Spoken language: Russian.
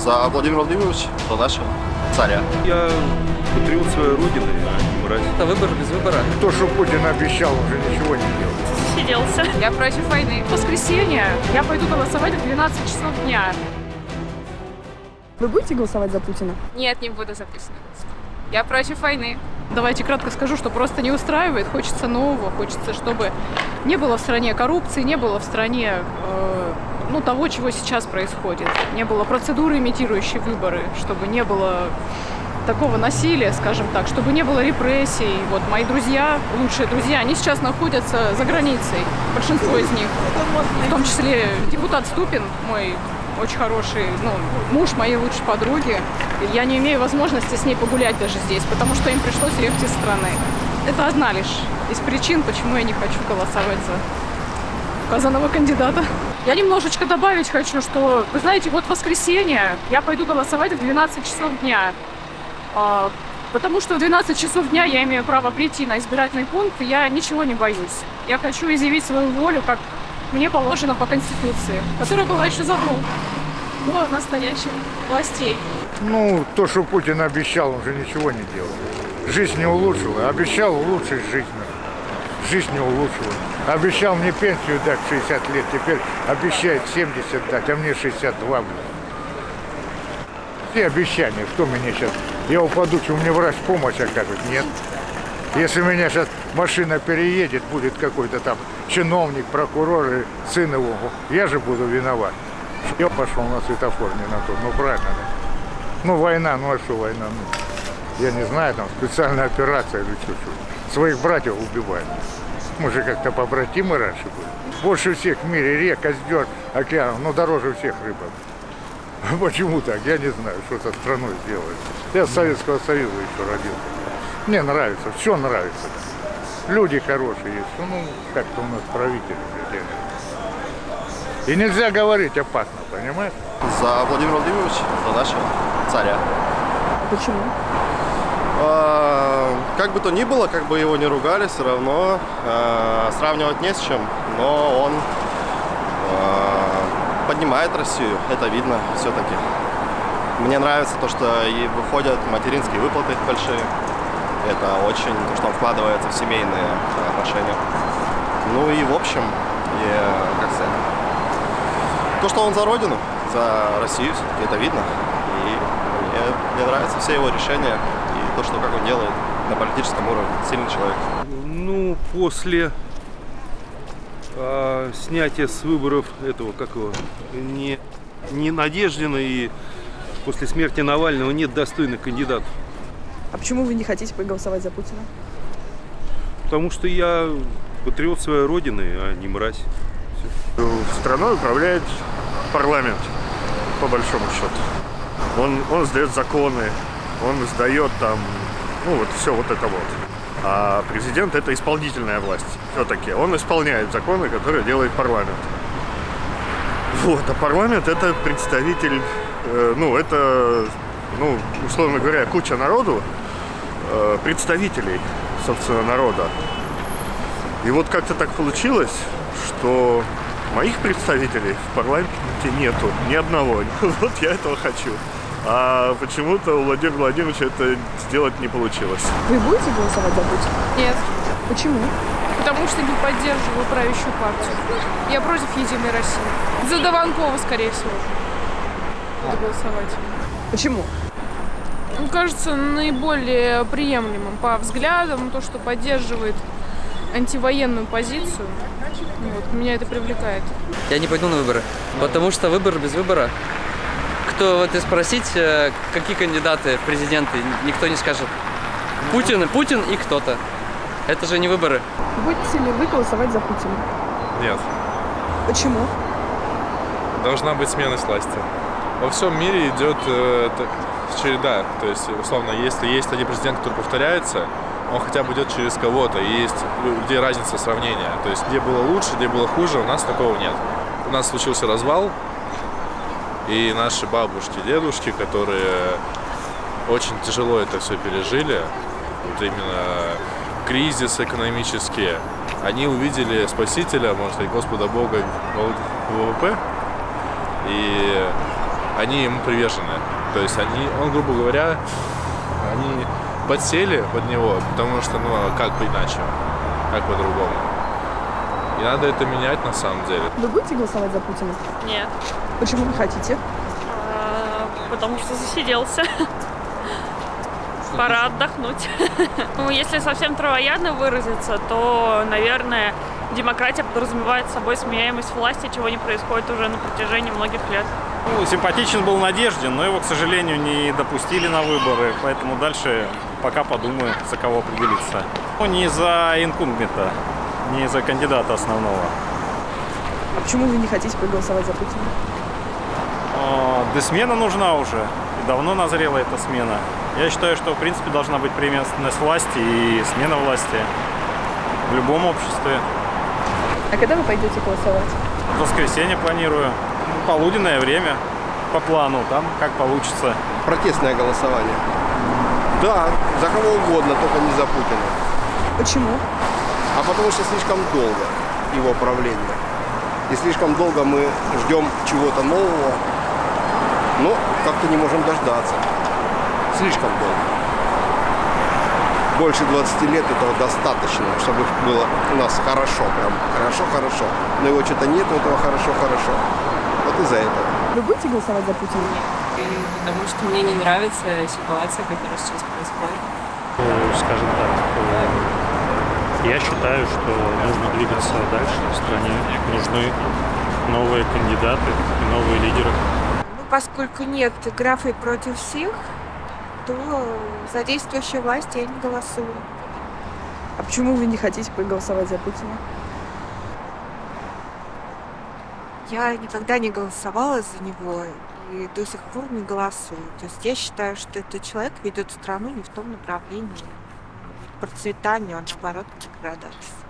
За Владимира Владимировича, за нашего царя. Я патриот своей родины, а не мразь. Это выбор без выбора. То, что Путин обещал, уже ничего не делает. Сиделся. Я против войны. В воскресенье я пойду голосовать в 12 часов дня. Вы будете голосовать за Путина? Нет, не буду за Путина. Я против войны. Давайте кратко скажу, что просто не устраивает. Хочется нового, хочется, чтобы не было в стране коррупции, не было в стране того, чего сейчас происходит. Не было процедуры, имитирующей выборы, чтобы не было такого насилия, скажем так, чтобы не было репрессий. Вот мои друзья, лучшие друзья, они сейчас находятся за границей, большинство из них, в том числе депутат Ступин, мой очень хороший, муж моей лучшей подруги. Я не имею возможности с ней погулять даже здесь, потому что им пришлось уехать из страны. Это одна лишь из причин, почему я не хочу голосовать за указанного кандидата. Я немножечко добавить хочу, что, вы знаете, вот в воскресенье я пойду голосовать в 12 часов дня. Потому что в 12 часов дня я имею право прийти на избирательный пункт, и я ничего не боюсь. Я хочу изъявить свою волю, как мне положено по Конституции, которая была еще задолго до настоящих властей. То, что Путин обещал, он же ничего не делал. Жизнь не улучшила. Обещал улучшить жизнь. Жизнь не улучшила. Обещал мне пенсию дать 60 лет, теперь обещает 70 дать, а мне 62. Все обещания, кто меня сейчас... Я упаду, что мне врач помощь окажет? Нет. Если меня сейчас машина переедет, будет какой-то там чиновник, прокурор и сын его, я же буду виноват. Я пошел на светофор не на то, правильно, да? Война, а что война? Я не знаю, там специальная операция или что. Своих братьев убивают. Мы же как-то побратимы раньше были. Больше всех в мире рек, озер, океанов, дороже всех рыбок. Почему так? Я не знаю, что со страной сделают. Я с Советского Союза еще родился. Мне нравится, все нравится. Люди хорошие есть. Как-то у нас правители. И нельзя говорить опасно, понимаешь? За Владимира Владимировича, за нашего царя. Почему? Как бы то ни было, как бы его не ругали, все равно сравнивать не с чем. Но он поднимает Россию, это видно все-таки. Мне нравится то, что и выходят материнские выплаты большие. Это очень, то, что он вкладывается в семейные отношения. И в общем, то, что он за родину, за Россию, все-таки это видно. И мне нравятся все его решения и то, что как он делает на политическом уровне. Сильный человек. После снятия с выборов этого, не Надеждина и после смерти Навального нет достойных кандидатов. А почему вы не хотите проголосовать за Путина? Потому что я патриот своей родины, а не мразь. Страной управляет парламент, по большому счету. Он сдает законы, он сдает все вот это вот. А президент — это исполнительная власть. Все-таки он исполняет законы, которые делает парламент. А парламент — это представитель, условно говоря, куча народу, представителей, собственно, народа. И как-то так получилось, что моих представителей в парламенте нету, ни одного. Я этого хочу. А почему-то у Владимира Владимировича это сделать не получилось. Вы будете голосовать за Путина? Нет. Почему? Потому что не поддерживаю правящую партию. Я против Единой России. За Дованкова, скорее всего, буду голосовать. Почему? Кажется наиболее приемлемым по взглядам, то, что поддерживает антивоенную позицию. Меня это привлекает. Я не пойду на выборы, потому что выбор без выбора. Кто спросить, какие кандидаты в президенты, никто не скажет. Путин и кто-то. Это же не выборы. Будете ли вы голосовать за Путина? Нет. Почему? Должна быть смена власти. Во всем мире идет череда. То есть, условно, если есть один президент, который повторяется, он хотя бы идет через кого-то. И есть где разница сравнения. То есть, где было лучше, где было хуже, у нас такого нет. У нас случился развал. И наши бабушки, дедушки, которые очень тяжело это все пережили, именно кризис экономический, они увидели спасителя, можно сказать, Господа Бога ВВП, и они ему привержены. То есть он, грубо говоря, они подсели под него, потому что, ну, как бы иначе, как по-другому. И надо это менять на самом деле. Вы будете голосовать за Путина? Нет, Почему не хотите? потому что засиделся. Пора отдохнуть. Ну, если совсем травоядно выразиться, то, наверное, демократия подразумевает собой сменяемость власти, чего не происходит уже на протяжении многих лет. Ну, симпатичен был Надеждин, но его, к сожалению, не допустили на выборы, поэтому дальше пока подумаю, за кого определиться. Ну, не за инкумбента, не за кандидата основного. А почему вы не хотите проголосовать за Путина? Да смена нужна уже, и давно назрела эта смена. Я считаю, что, в принципе, должна быть преемственность власти и смена власти в любом обществе. А когда вы пойдете голосовать? В воскресенье планирую. Полуденное время по плану, там как получится. Протестное голосование. Да, за кого угодно, только не за Путина. Почему? А потому что слишком долго его правление. И слишком долго мы ждем чего-то нового, но как-то не можем дождаться. Слишком долго. Больше 20 лет этого достаточно, чтобы было у нас хорошо, прям хорошо-хорошо. Но его что-то нет, этого хорошо-хорошо. Вот из-за этого. Вы будете голосовать за Путина? Потому что мне не нравится ситуация, которая сейчас происходит. Скажем так, я считаю, что нужно двигаться дальше в стране. Нужны новые кандидаты и новые лидеры. Ну, поскольку нет графы против всех, то за действующую власть я не голосую. А почему вы не хотите проголосовать за Путина? Я никогда не голосовала за него и до сих пор не голосую. То есть я считаю, что этот человек ведет страну не в том направлении, к процветанию, а наоборот, к деградации.